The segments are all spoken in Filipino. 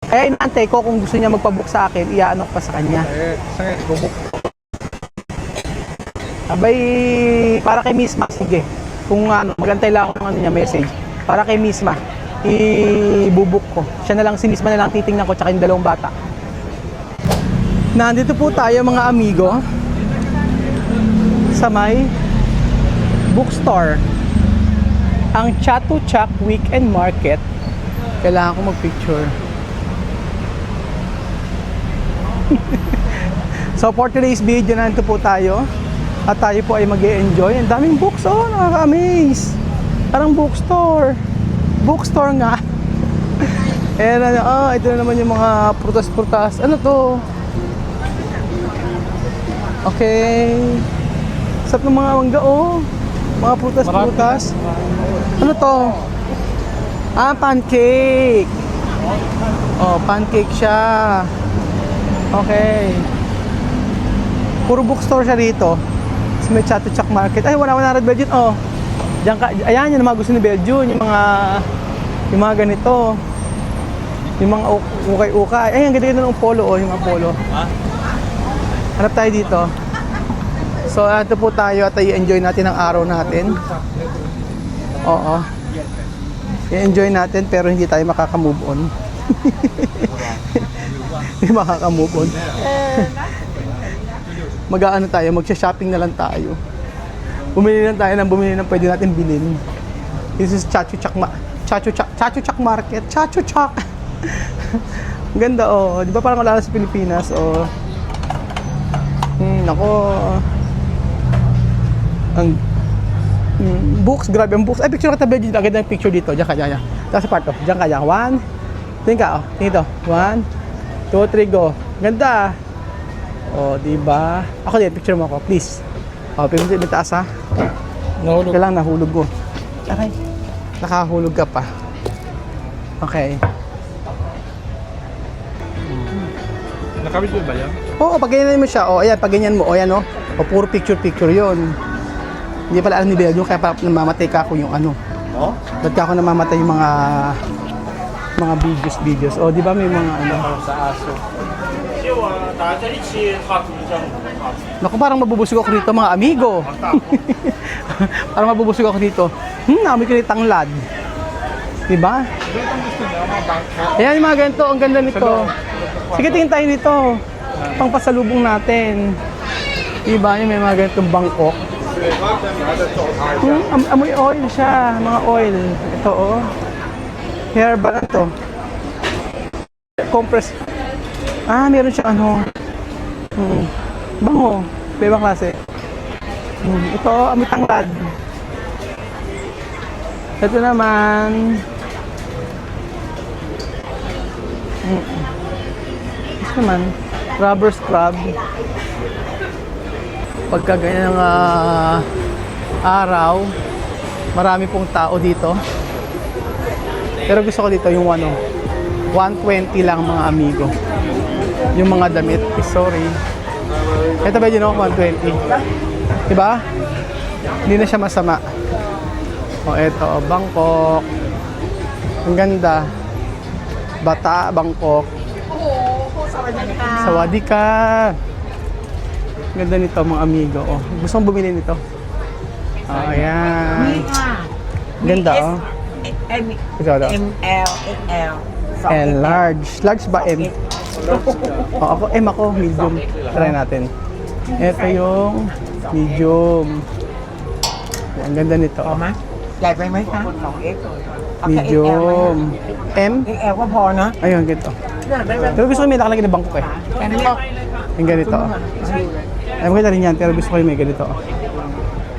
Kaya inaantay ko kung gusto niya magpabook sa akin, iaano ko pa sa kanya. Abay, para kay Miss Ma, sige. Kung ano, magantay lang ako ng ano niya, message. Para kay Miss Ma, ibubuk ko. Siya na lang, si Miss Ma na lang titingnan ko, tsaka yung dalawang bata. Nandito po tayo mga amigo sa may bookstore. Ang Chatuchak Weekend Market. Kailangan ko mag-picture. So for today's video, nandito po tayo. At tayo po ay mag-e-enjoy. Ang daming books, oh, nakaka-amaze. Parang bookstore. Bookstore nga. And ito na naman yung mga prutas-prutas. Ano to? Okay. Sarap ng mga mangga, oh. Mga prutas-prutas. Ano to? Pancake. Oh, pancake siya. Okay. Puro bookstore siya rito. So, may Chatuchak Market. Ay, 100 Belgian. Oh. Diyan ka. Ayan, yung mga gusto ni Belgian. Yung mga ganito. Yung mga ukay-ukay. Ay, ang ganda ng polo. Oh, yung mga polo. Hanap tayo dito. So, ito po tayo at i-enjoy natin ang araw natin. Oo. I-enjoy natin pero hindi tayo makaka-move on. Hindi makaka-move on. Mag-aano tayo, magsha-shopping na lang tayo. Bumili lang tayo ng bumili ng pwede natin bilhin. This is Chatuchak Market. Chatuchak. Ganda, oh. Di ba parang wala sa Pilipinas, oh. Nako. Ang books, grabe ang books. Ay, picture ka tabi dito. Agad ang picture dito. Diyan ka, diyan. Tapos sa part, oh. Diyan ka, diyan. 1. Tingin ka, oh. Tingin ito. 1, 2, 3, go. Ganda. Oh, di ba? Ako din, picture mo ako, please. Oh, picture mo taas, ha? Nahulog. Kailangan nahulog ko. Aray. Nakahulog ka pa. Okay. Nakabidyo ba yan? Oo, pag ganyan mo siya. Oh, ayan, pag ganyan mo. Oh, ayan, oh. O, puro picture-picture yon. Hindi pala alam ni Belgium, kaya pa namamatay ka ako yung ano. Oh? Ba't ka ako namamatay yung mga videos. O, di ba may mga ano? Sa aso. Naku, parang mabubusog ako dito, mga amigo. Parang mabubusog ako dito. Naamoy ko yung tanglad. Di ba? Ayan yung mga ganito, ang ganda nito. Sige, tingin tayo dito. Pang pasalubong natin. Di ba? Yung may mga ganitong Bangkok. Amoy oil siya, mga oil. Ito, oh. Hair ba na to? Compress. Meron siya ano. Bango. May ibang klase. Ito, amoy tanglad. Ito naman. Ito naman. Rubber scrub. Pagka ganyan ng araw, marami pong tao dito. Pero gusto ko dito yung 120 lang mga amigo. Yung mga damit, sorry. Ito ba yun, 120? Diba? Hindi na siya masama. O eto, Bangkok. Ang ganda. Bata, Bangkok. Sawadika. Ganda nito mga amigo. Oh, gusto mong bumili nito? Oh, ayan. Ganda, oh. ML, XL. L, large. Large ba M? Oh, ako, M ako, medium. Try natin. Ito yung medium. Ang ganda nito. Mà dài với mấy tháng Medium. M? XL cóพอนะ Ayun, ganito. Pero gusto ko may nakalagay na Bangkok eh. Yung ganito. Ay, maganda rin yan, pero gusto ko yung may ganito.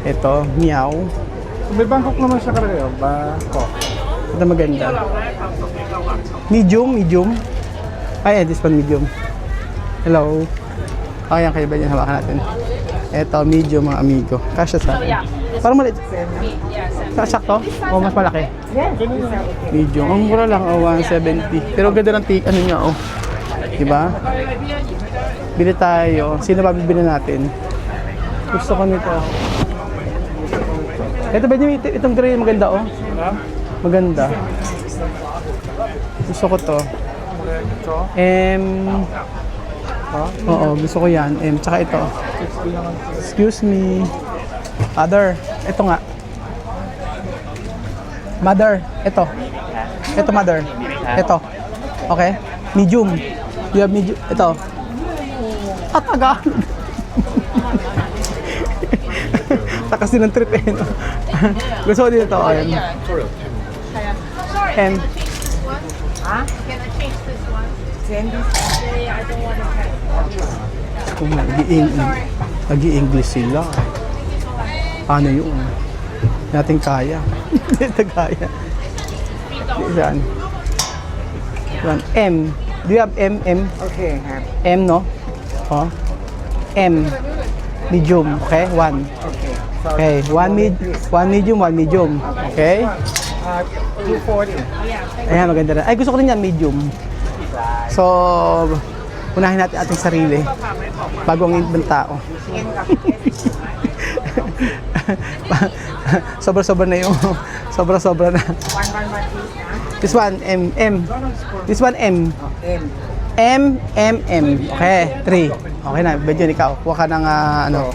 Ito, meow. May Bangkok naman siya karamihan. Bangkok. Ito maganda. Medium. Ay, this one medium. Hello. Ayan, kayo ba yan? Hawakan natin. Ito, medium mga amigo. Kasya sa akin. Parang maliit. Sakto? O mas malaki? Medium. Ang mura lang, 170. Pero ganda ng take, ano niya, oh. Diba? Bili tayo. Sino ba bibili natin? Gusto ko nito. Ito ba yung itong gray maganda, oh? Maganda. Gusto ko to. mo kaya ito? M. Ha? Oo, gusto ko yan. M. Tsaka ito. 60 naman. Excuse me. Other. Ito nga. Mother. Ito. Ito, mother. Ito. Okay. Medium. You have medium. Ito. At aga. Takas din ng trip eh. No? Gusto ko din ito. Ayan. M. Huh? Can I change this one? Send this. Yeah, I don't want to. Kung nag-i-English sila. Ano yun? Natin kaya. Hindi kaya. Saan? Saan? M. Do you have M? M? Okay, have. M, no? Oh. M. Medium. Okay? One. Okay. So, Okay. One medium, one medium. Okay? 240. Ayan, maganda rin. Ay, gusto ko rin yan, medium. So, unahin natin ating sarili bago ang ibang tao. Sobra-sobra na yung sobra-sobra na. This one M. This one M. M. Okay, 3. Okay na, medyo ikaw. Kuha ka ng ano.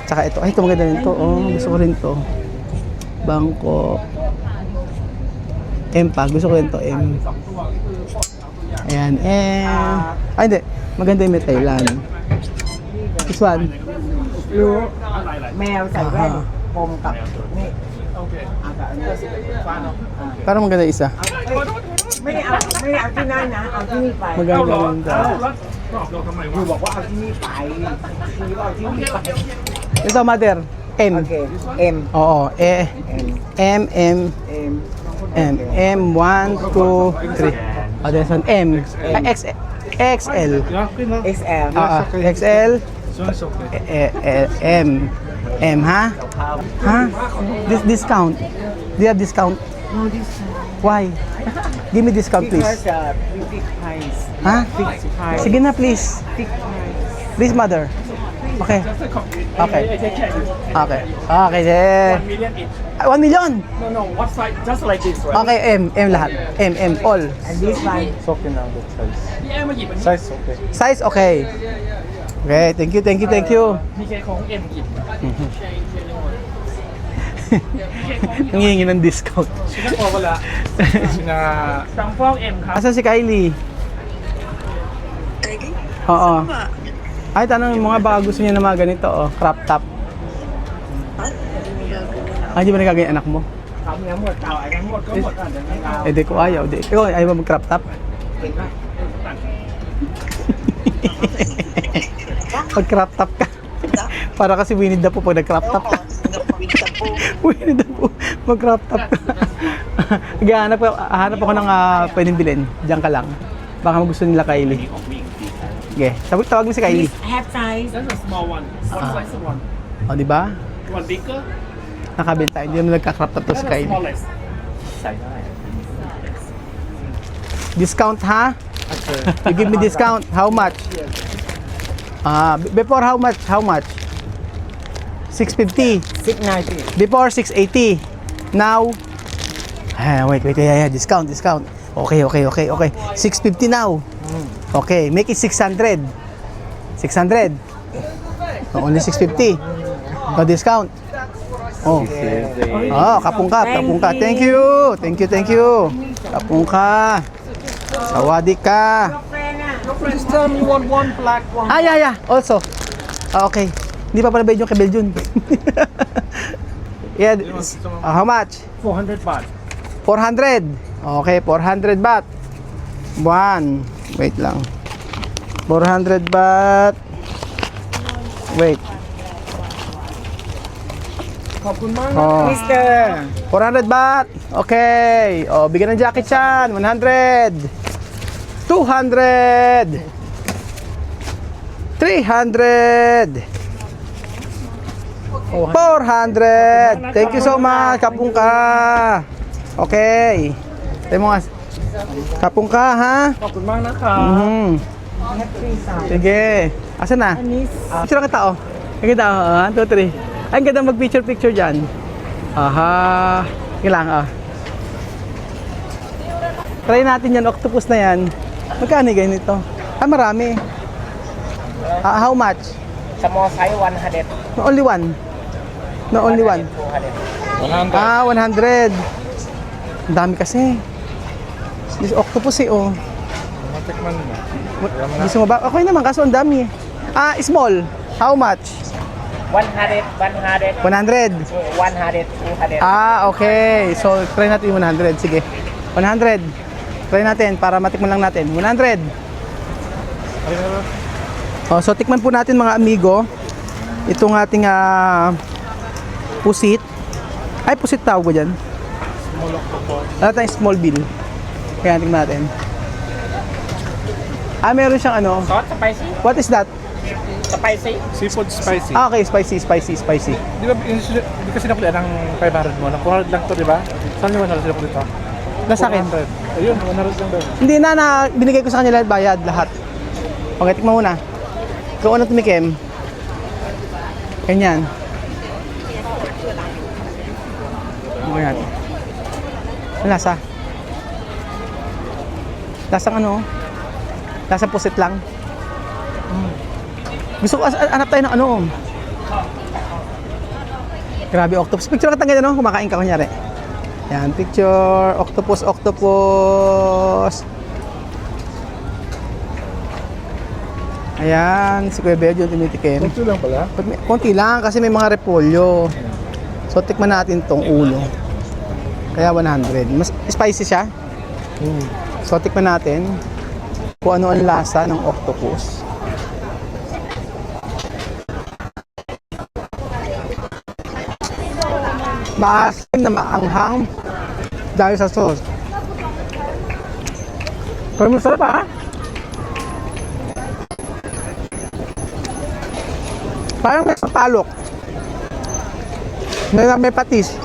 Tsaka ito. Ay, ito maganda rin to. Oh, gusto ko rin to. Bangko. M pa. Gusto ko rin to. M. Ayan, M. Ay, hindi. Maganda yung may Thailand. This one. แมวใส่แว่นกลมกับนี่ Parang maganda isa. ไม่ได้เอาที่นั่นนะ เอาที่นี่ไป Maganda rin to. อยู่บอกว่าเอาที่นี่ไปคือเอาที่นี่ไป Ito, mother. M. โอเค M Oo. M. M M. 1, 2, 3. Oh, this one. M. XL. Yeah, okay na. XL XL. So it's okay. M. Ha? Ha? Discount. Do you have discount? no this Why? Give me discount, please. because fixed price Ha? fixed price Sige na, please. fixed price Please, mother. Okay. Okay. Okay. Okay, sir. 1 million? No, what size? Just like this, right? Okay, M lahat. M, all. and this one It's okay now, that size. พี่แอมมาหยิบอันนี้ Size okay. Size, okay. Okay, thank you. พี่เคของเอ็มหยิบ Nangihingi ng discount. Sino po wala? Sina... สั่งฟองเอ็มครับ Asan si Kylie? Oo. Ay, tanong mo nga baka gusto niya na mga ganito, oh, crop top. Ay, di ba nagaganyan anak mo? ทำทั้งหมดเก่าไอ้ทั้งหมดก็หมดอ่ะเดี๋ยวไม่เอา Eh, di ko ayaw. Ikaw, ayaw mo mag-crop top? เห็นไหม Pag-crop top ka. Para kasi Winnie the Pooh pag nag-crop top ka. Winnie the Pooh, mag-crop top ka. Hanap ako ng pwedeng bilhin. Diyan ka lang. Baka magusto nila Kylie. Okay, tawag mo si Kylie. have size That's a small one. What size one? O, di ba? One bigger? Nakabenta. Hindi naman nagka-crop top to si That's the Kylie. smallest. Discount ha? You give me discount. How much? Before how much? 650. 690 Before 680. Now wait. Yeah, discount. Okay. 650 now. Okay, make it 600. 600. Only 650. No discount. Oh. Oh, kapungka. Thank you. Kapungka. Sawadee ka. Just tell me one black one. Yeah. Also. Okay. Hindi pa pala ba yung kay Beljun? Yeah. How much? 400 baht. 400. Okay, 400 baht. One. Wait lang. 400 baht. Wait. ขอบคุณมาก Oh. Mister 400 baht. Okay. Oh, bigyan ng jacket yan. 100. 200. 300. 400. Thank you so much, Kapungka. Okay. Tayo mo nga. Kapungka, ha? ขอบคุณมากนะครับ Mhm. Sige. Asan na? Picture kita, oh. Kita, oh. 1, 2, 3. Ay, ang ganda mag-picture dyan. Aha. Sige lang, oh. Try natin yan, octopus na yan. Magkano yung ganito? Ah, marami. How much? Samosa 100. No, only one. No, only one. 100. Ah, 100. Ang dami kasi. This octopus eh, oh. Matikman mo. Gusto mo ba? Okay naman, kaso ang dami eh. Ah, small. How much? 100, 100, 100. 100, 200. Ah, okay. So, try natin yung 100. Sige. 100. Try natin para matikman lang natin. 100. Oh, so, tikman po natin mga amigo. Itong ating pusit. Ay, pusit tawag ko dyan. Wala tayong small bill. Kaya tikman natin. Ah, meron siyang ano. Salt, spicy? What is that? Spicy? Seafood spicy. Ah, okay. Spicy. Di ba, hindi kasi nakulian ng 500 mo. 400 lang to, di ba? Saan yung 100 ako dito? Nasa akin. 400. Ayun, 100 lang daw. Hindi na binigay ko sa kanila bayad lahat. Okay, tikman muna. Ikaw ano tumikim? Ganyan. Okay natin. Ang lasa? Lasang ano? Lasang pusit lang. Gusto ko hanap tayo ng ano. Grabe, octopus. Picture ka tanggal ano? Kumakain ka kunyari. Yan, picture. Octopus. Ayan, si Kuya Bed yung tinitikim. Konti lang pala. Konti lang kasi may mga repolyo. So, tikman natin tong ulo. Kaya 100. Mas spicy siya. So, tikman natin kung ano ang lasa ng octopus. Maasim na maanghang dahil sa sauce. Pero masarap ha? Parang may sapalok. May patis.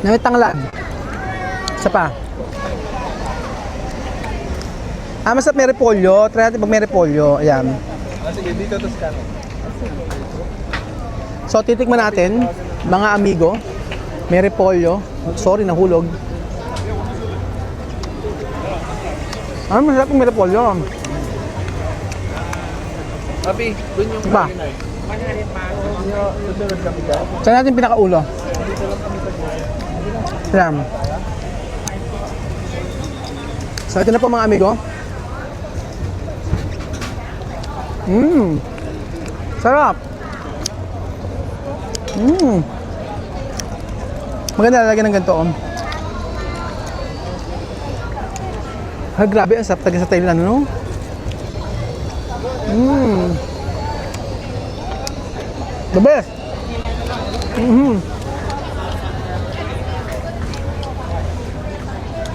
May tanglad. Isa pa. Ah, masarap may repolyo. Try natin pag may repolyo. Ayan. Sige, dito to sa kanan. So, titikman natin, mga amigo. May repolyo. Sorry, nahulog. Ah, masarap yung may repolyo. Abi, dun yung Ba? susunod kami dyan. Saan natin pinakaulo? Ayan. So, ito na po mga amigo. Sarap. Maganda lalagyan ng ganito. Grabe, ang sarap talaga sa Thailand, no? The best.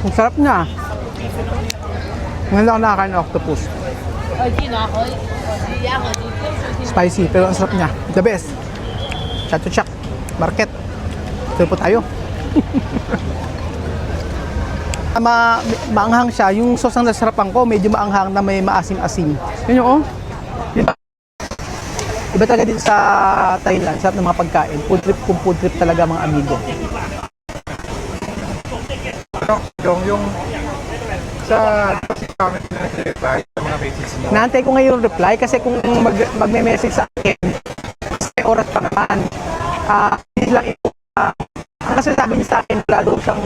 Ang sarap niya. Ngayon lang ako nakakain ng octopus. Spicy, pero ang sarap niya. The best. Chatuchak. Market. Ito po tayo. Maanghang siya. Yung sauce ang nasarapan ko, medyo maanghang na may maasim-asim. Yun yung oh. Diba? Iba talaga dito sa Thailand. Sarap ng mga pagkain. Food trip kung food trip talaga mga amigo. Yung sa comment na reply sa mga pages mo. Naantay ko ngayon reply kasi kung magme-message sa akin, may oras pa naman. Hindi lang ito. Ang kasi sabi niya sa akin, wala doon siyang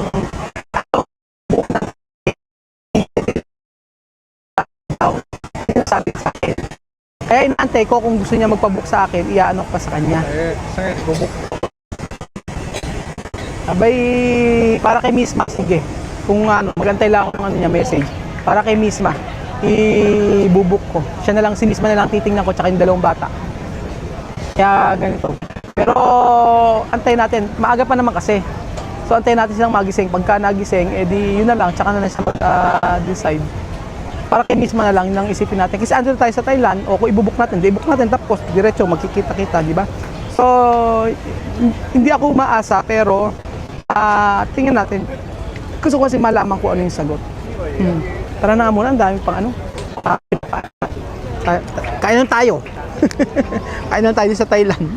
buhok ng sabi sa akin. Kaya inaantay ko kung gusto niya magpabook sa akin, iaano ko pa sa kanya. Saan bubuk? Abay, para kay Miss Ma, sige. Kung ano, magantay lang ako ng ano niya message. Para kay Miss Ma, ibubuk ko. Siya na lang, si Miss Ma na lang titingnan ko, tsaka yung dalawang bata. Kaya ganito. Pero, antayin natin. Maaga pa naman kasi. So, antayin natin silang magising. Pagka nagising, edi yun na lang. Tsaka na lang siya mag-decide. Para kay Miss Ma na lang nang isipin natin. Kasi andun tayo sa Thailand, o kung ibubuk natin, di book natin, tapos diretso, magkikita-kita, di ba? So, hindi ako umaasa, pero tingnan natin. Gusto ko kasi malaman ko ano yung sagot. Tara na nga muna, ang dami pang ano. Kainan tayo. Kainan tayo sa Thailand.